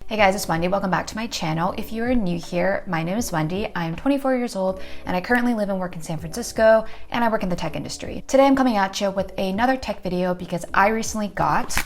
Hey guys, it's Wendy. Welcome back to my channel. If you are new here, my name is Wendy. I'm 24 years old and I currently live and work in San Francisco and I work in the tech industry. Today I'm coming at you with another tech video because I recently got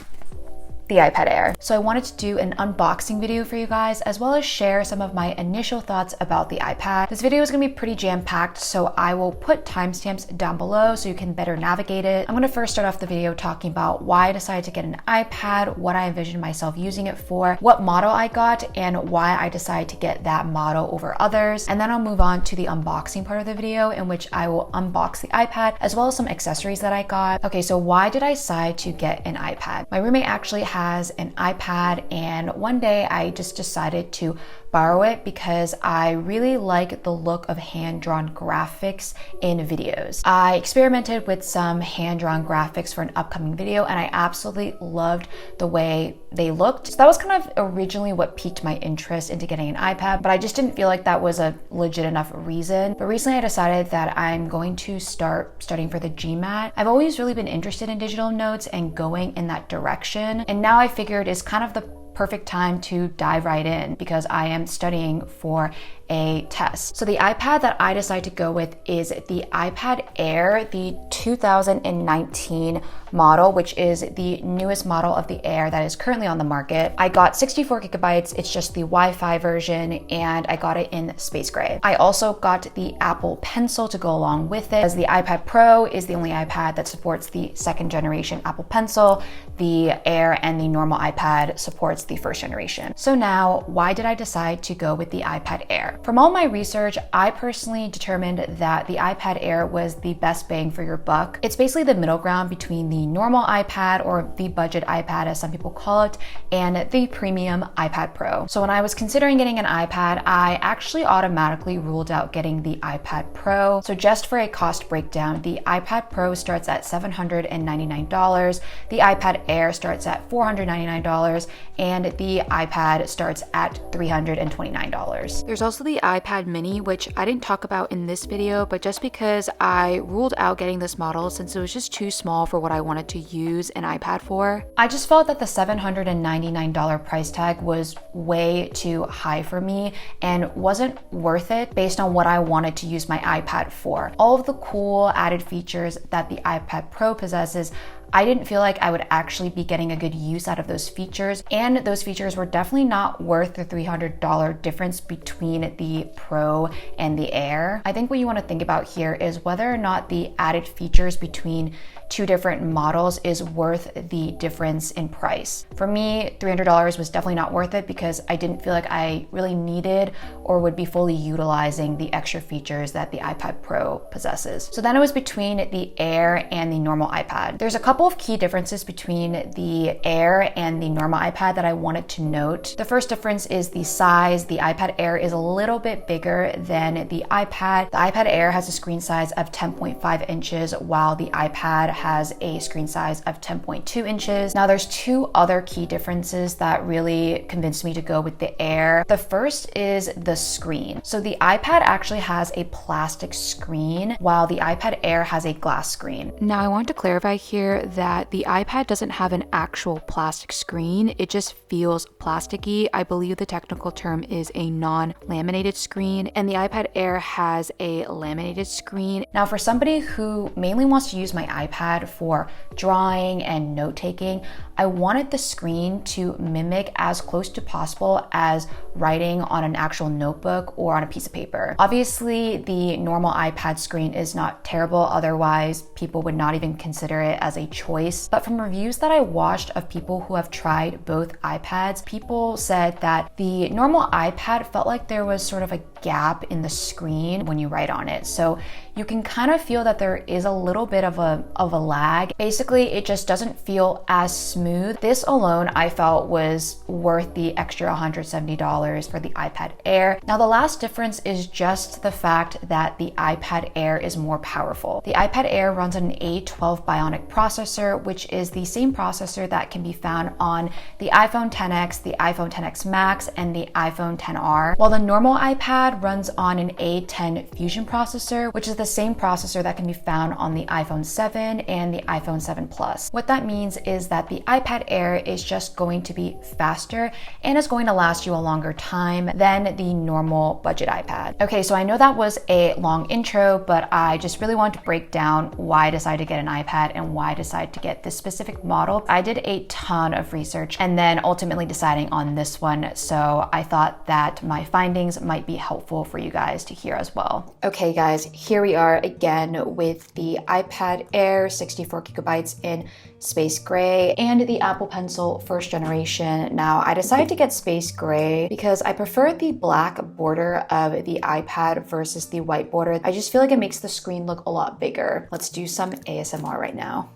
the iPad Air. So I wanted to do an unboxing video for you guys, as well as share some of my initial thoughts about the iPad. This video is gonna be pretty jam-packed, so I will put timestamps down below so you can better navigate it. I'm gonna first start off the video talking about why I decided to get an iPad, what I envisioned myself using it for, what model I got, and why I decided to get that model over others. And then I'll move on to the unboxing part of the video, in which I will unbox the iPad, as well as some accessories that I got. Okay, so why did I decide to get an iPad? My roommate actually has an iPad, and one day I just decided to borrow it because I really like the look of hand-drawn graphics in videos. I experimented with some hand-drawn graphics for an upcoming video and I absolutely loved the way they looked. So that was kind of originally what piqued my interest into getting an iPad, but I just didn't feel like that was a legit enough reason. But recently I decided that I'm going to start studying for the GMAT. I've always really been interested in digital notes and going in that direction, and now I figured it's kind of the perfect time to dive right in because I am studying for a test. So the iPad that I decided to go with is the iPad Air, the 2019 model, which is the newest model of the Air that is currently on the market. I got 64 gigabytes, it's just the Wi-Fi version, and I got it in space gray. I also got the Apple Pencil to go along with it, as the iPad Pro is the only iPad that supports the second generation Apple Pencil. The Air and the normal iPad supports the first generation. So now, why did I decide to go with the iPad Air? From all my research, I personally determined that the iPad Air was the best bang for your buck. It's basically the middle ground between the normal iPad, or the budget iPad as some people call it, and the premium iPad Pro. So when I was considering getting an iPad, I actually automatically ruled out getting the iPad Pro. So just for a cost breakdown, the iPad Pro starts at $799, the iPad Air starts at $499, and the iPad starts at $329. There's also the iPad mini, which I didn't talk about in this video, but just because I ruled out getting this model since it was just too small for what I wanted to use an iPad for. I just felt that the $799 price tag was way too high for me and wasn't worth it based on what I wanted to use my iPad for. All of the cool added features that the iPad Pro possesses, I didn't feel like I would actually be getting a good use out of those features, and those features were definitely not worth the $300 difference between the Pro and the Air. I think what you want to think about here is whether or not the added features between two different models is worth the difference in price. For me, $300 was definitely not worth it because I didn't feel like I really needed or would be fully utilizing the extra features that the iPad Pro possesses. So then it was between the Air and the normal iPad. There's a couple of key differences between the Air and the normal iPad that I wanted to note. The first difference is the size. The iPad Air is a little bit bigger than the iPad. The iPad Air has a screen size of 10.5 inches, while the iPad has a screen size of 10.2 inches. Now there's two other key differences that really convinced me to go with the Air. The first is the screen. So the iPad actually has a plastic screen, while the iPad Air has a glass screen. Now I want to clarify here that the iPad doesn't have an actual plastic screen, it just feels plasticky. I believe the technical term is a non-laminated screen, and the iPad Air has a laminated screen. Now for somebody who mainly wants to use my iPad for drawing and note-taking, I wanted the screen to mimic as close to possible as writing on an actual notebook or on a piece of paper. Obviously, the normal iPad screen is not terrible, otherwise people would not even consider it as a choice. But from reviews that I watched of people who have tried both iPads, people said that the normal iPad felt like there was sort of a gap in the screen when you write on it. So you can kind of feel that there is a little bit of a lag. Basically, it just doesn't feel as smooth. This alone I felt was worth the extra $170 for the iPad Air. Now the last difference is just the fact that the iPad Air is more powerful. The iPad Air runs on an A12 Bionic processor, which is the same processor that can be found on the iPhone XS, the iPhone XS Max, and the iPhone XR, while the normal iPad runs on an A10 Fusion processor, which is the the same processor that can be found on the iPhone 7 and the iPhone 7 Plus. What that means is that the iPad Air is just going to be faster and is going to last you a longer time than the normal budget iPad. Okay, so I know that was a long intro, but I just really wanted to break down why I decided to get an iPad and why I decided to get this specific model. I did a ton of research and then ultimately deciding on this one, so I thought that my findings might be helpful for you guys to hear as well. Okay guys, here we are again with the iPad Air 64 gigabytes in space gray and the Apple Pencil first generation. Now I decided to get space gray because I prefer the black border of the iPad versus the white border. I just feel like it makes the screen look a lot bigger. Let's do some ASMR right now.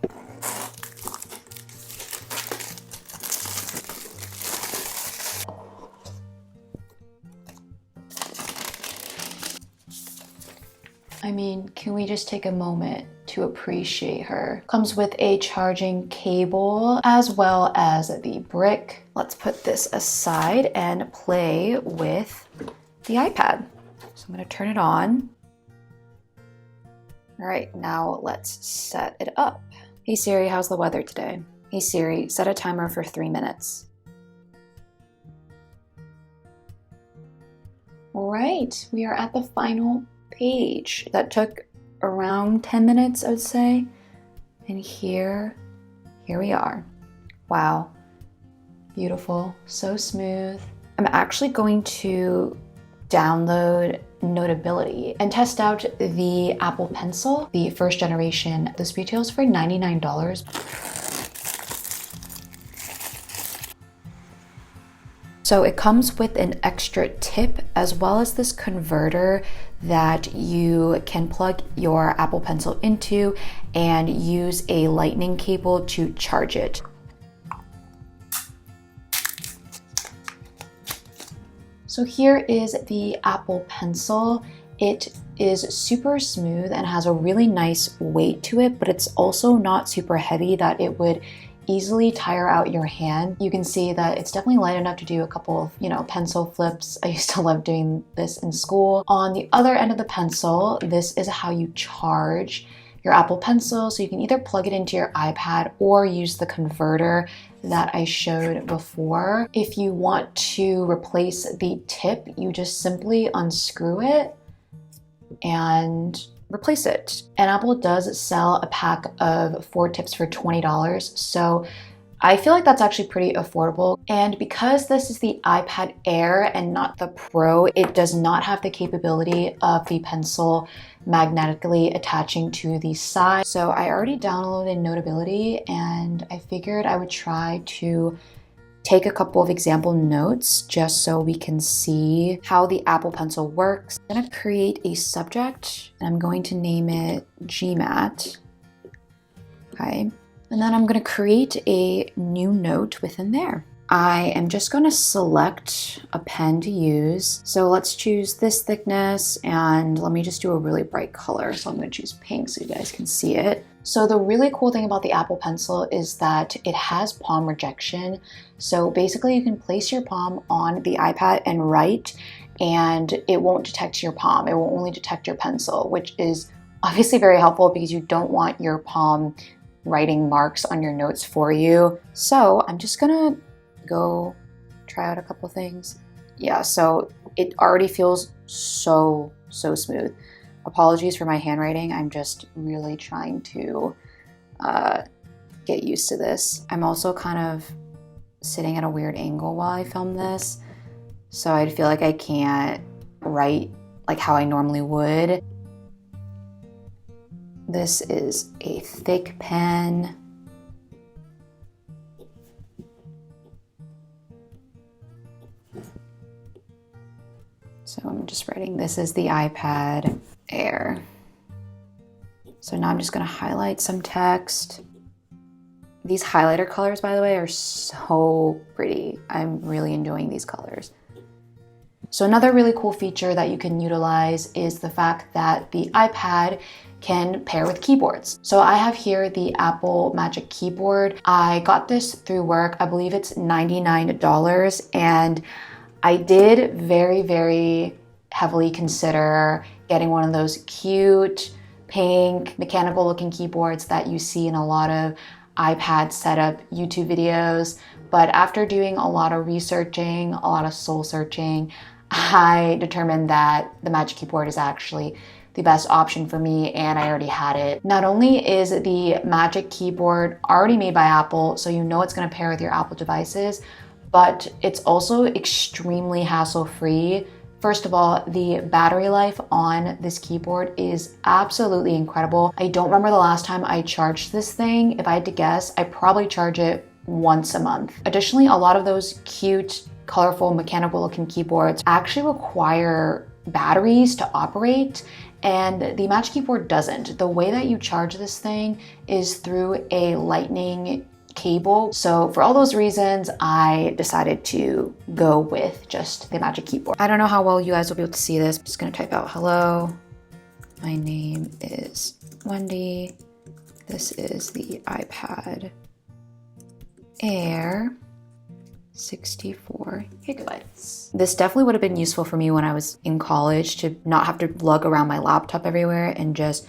I mean, can we just take a moment to appreciate her? Comes with a charging cable as well as the brick. Let's put this aside and play with the iPad. So I'm gonna turn it on. All right, now let's set it up. Hey Siri, how's the weather today? Hey Siri, set a timer for 3 minutes. All right, we are at the final page. That took around 10 minutes, I would say. And here we are. Wow, beautiful, so smooth. I'm actually going to download Notability and test out the Apple Pencil, the first generation. This retails for $99. So it comes with an extra tip as well as this converter that you can plug your Apple Pencil into and use a lightning cable to charge it. So here is the Apple Pencil. It is super smooth and has a really nice weight to it, but it's also not super heavy that it would easily tire out your hand. You can see that it's definitely light enough to do a couple of, pencil flips. I used to love doing this in school. On the other end of the pencil, this is how you charge your Apple Pencil. So you can either plug it into your iPad or use the converter that I showed before. If you want to replace the tip, you just simply unscrew it and replace it. And Apple does sell a pack of 4 tips for $20. So I feel like that's actually pretty affordable. And because this is the iPad Air and not the Pro, it does not have the capability of the pencil magnetically attaching to the side. So I already downloaded Notability and I figured I would try to take a couple of example notes just so we can see how the Apple Pencil works. I'm gonna create a subject and I'm going to name it GMAT. Okay. And then I'm gonna create a new note within there. I am just gonna select a pen to use. So let's choose this thickness and let me just do a really bright color. So I'm gonna choose pink so you guys can see it. So the really cool thing about the Apple Pencil is that it has palm rejection. So basically you can place your palm on the iPad and write and it won't detect your palm. It will only detect your pencil, which is obviously very helpful because you don't want your palm writing marks on your notes for you. So I'm just gonna go try out a couple things. Yeah, so it already feels so smooth. Apologies for my handwriting. I'm just really trying to get used to this. I'm also kind of sitting at a weird angle while I film this, so I feel like I can't write like how I normally would. This is a thick pen. So I'm just writing, this is the iPad Air. So now I'm just gonna highlight some text. These highlighter colors, by the way, are so pretty. I'm really enjoying these colors. So another really cool feature that you can utilize is the fact that the iPad can pair with keyboards. So I have here the Apple Magic Keyboard. I got this through work. I believe it's $99, and I did very heavily consider getting one of those cute pink, mechanical looking keyboards that you see in a lot of iPad setup YouTube videos. But after doing a lot of researching, a lot of soul searching, I determined that the Magic Keyboard is actually the best option for me, and I already had it. Not only is the Magic Keyboard already made by Apple, so you know it's gonna pair with your Apple devices, but it's also extremely hassle-free. First of all, the battery life on this keyboard is absolutely incredible. I don't remember the last time I charged this thing. If I had to guess, I probably charge it once a month. Additionally, a lot of those cute, colorful, mechanical looking keyboards actually require batteries to operate, and the Magic Keyboard doesn't. The way that you charge this thing is through a lightning cable. So for all those reasons, I decided to go with just the Magic Keyboard. I don't know how well you guys will be able to see this. I'm just gonna type out, hello, my name is Wendy. This is the iPad Air 64 gigabytes. This definitely would have been useful for me when I was in college to not have to lug around my laptop everywhere and just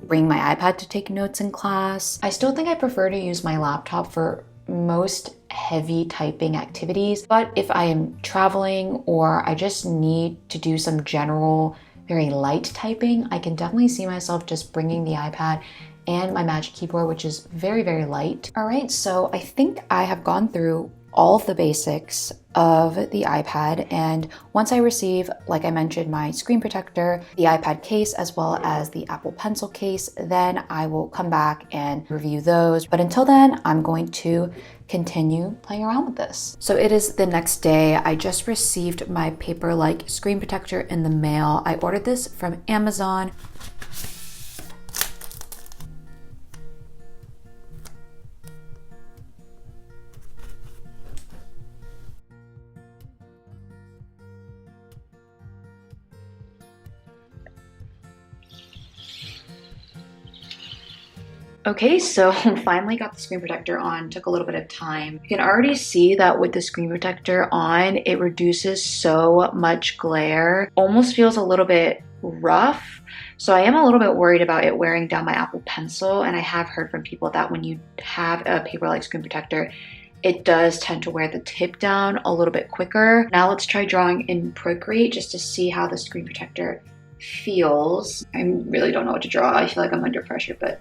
bring my iPad to take notes in class. I still think I prefer to use my laptop for most heavy typing activities, but if I am traveling or I just need to do some general, very light typing, I can definitely see myself just bringing the iPad and my Magic Keyboard, which is very, very light. All right, so I think I have gone through all of the basics of the iPad, and once I receive, like I mentioned, my screen protector, the iPad case, as well as the Apple Pencil case, then I will come back and review those. But until then, I'm going to continue playing around with this. So it is the next day. I just received my paper-like screen protector in the mail. I ordered this from Amazon. Okay, so finally got the screen protector on. Took a little bit of time. You can already see that with the screen protector on, it reduces so much glare. Almost feels a little bit rough. So I am a little bit worried about it wearing down my Apple Pencil, and I have heard from people that when you have a paper-like screen protector, it does tend to wear the tip down a little bit quicker. Now let's try drawing in Procreate just to see how the screen protector feels. I really don't know what to draw. I feel like I'm under pressure, but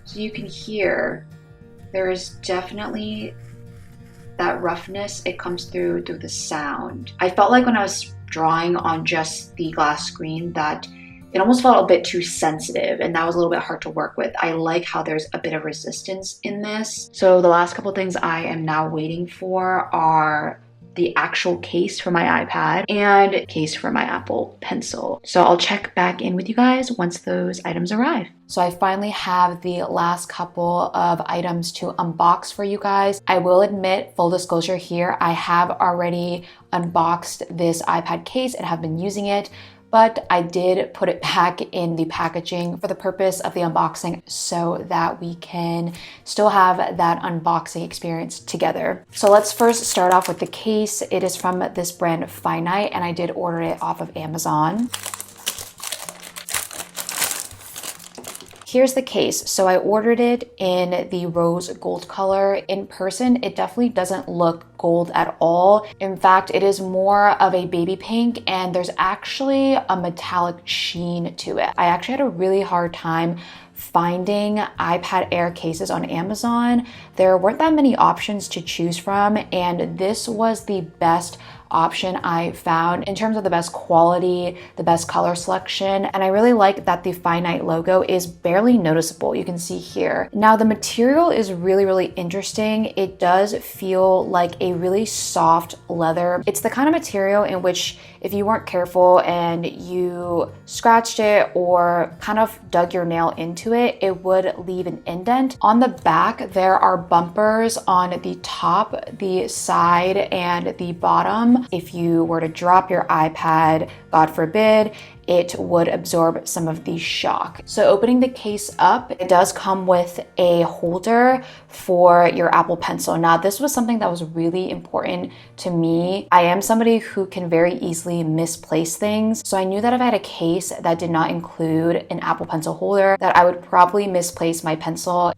so you can hear there is definitely that roughness. It comes through the sound. I felt like when I was drawing on just the glass screen that it almost felt a bit too sensitive, and that was a little bit hard to work with. I like how there's a bit of resistance in this. So the last couple things I am now waiting for are the actual case for my iPad and case for my Apple Pencil. So I'll check back in with you guys once those items arrive. So I finally have the last couple of items to unbox for you guys. I will admit, full disclosure here, I have already unboxed this iPad case and have been using it, but I did put it back in the packaging for the purpose of the unboxing so that we can still have that unboxing experience together. So let's first start off with the case. It is from this brand Finite, and I did order it off of Amazon. Here's the case. So I ordered it in the rose gold color. In person, it definitely doesn't look gold at all. In fact, it is more of a baby pink, and there's actually a metallic sheen to it. I actually had a really hard time finding iPad Air cases on Amazon. There weren't that many options to choose from, and this was the best option I found in terms of the best quality, the best color selection, and I really like that the Finite logo is barely noticeable. You can see here. Now the material is really, really interesting. It does feel like a really soft leather. It's the kind of material in which if you weren't careful and you scratched it or kind of dug your nail into it, it would leave an indent. On the back, there are bumpers on the top, the side, and the bottom. foam. If you were to drop your iPad, God forbid, it would absorb some of the shock. So opening the case up, it does come with a holder for your Apple Pencil. Now, this was something that was really important to me. I am somebody who can very easily misplace things. So I knew that if I had a case that did not include an Apple Pencil holder, that I would probably misplace my pencil.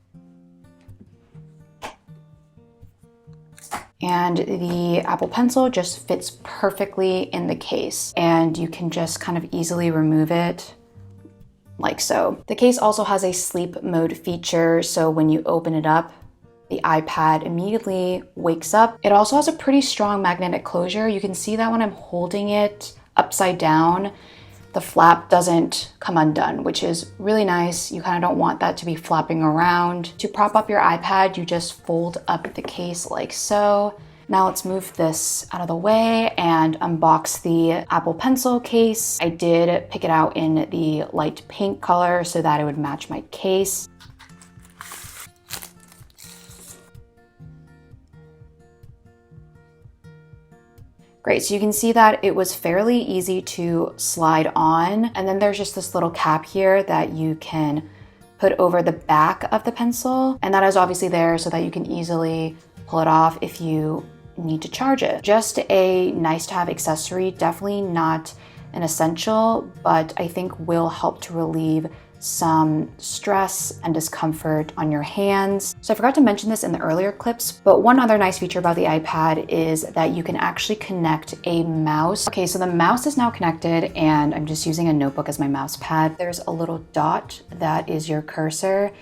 And the Apple Pencil just fits perfectly in the case, and you can just kind of easily remove it like so. The case also has a sleep mode feature, so when you open it up, the iPad immediately wakes up. It also has a pretty strong magnetic closure. You can see that when I'm holding it upside down, the flap doesn't come undone, which is really nice. You kind of don't want that to be flapping around. To prop up your iPad, you just fold up the case like so. Now let's move this out of the way and unbox the Apple Pencil case. I did pick it out in the light pink color so that it would match my case. Great, so you can see that it was fairly easy to slide on. And then there's just this little cap here that you can put over the back of the pencil. And that is obviously there so that you can easily pull it off if you need to charge it. Just a nice to have accessory, definitely not an essential, but I think will help to relieve some stress and discomfort on your hands. So I forgot to mention this in the earlier clips, but one other nice feature about the iPad is that you can actually connect a mouse. Okay, so the mouse is now connected and I'm just using a notebook as my mouse pad. There's a little dot that is your cursor,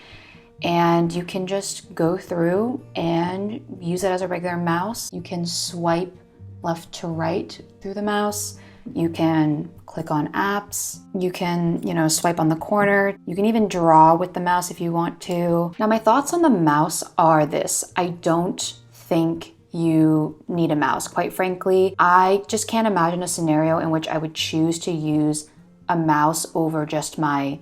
and you can just go through and use it as a regular mouse. You can swipe left to right through the mouse. You can click on apps. You can, swipe on the corner. You can even draw with the mouse if you want to. Now, my thoughts on the mouse are this. I don't think you need a mouse. Quite frankly, I just can't imagine a scenario in which I would choose to use a mouse over just my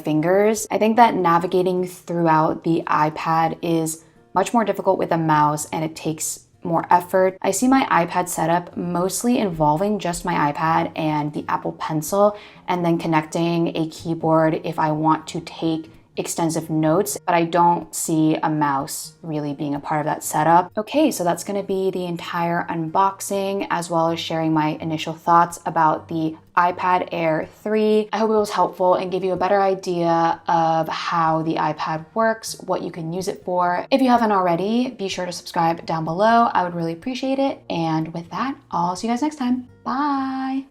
fingers. I think that navigating throughout the iPad is much more difficult with a mouse, and it takes more effort. I see my iPad setup mostly involving just my iPad and the Apple Pencil, and then connecting a keyboard if I want to take extensive notes, but I don't see a mouse really being a part of that setup. Okay, so that's gonna be the entire unboxing, as well as sharing my initial thoughts about the iPad Air 3. I hope it was helpful and gave you a better idea of how the iPad works, what you can use it for. If you haven't already, be sure to subscribe down below. I would really appreciate it. And with that, I'll see you guys next time. Bye.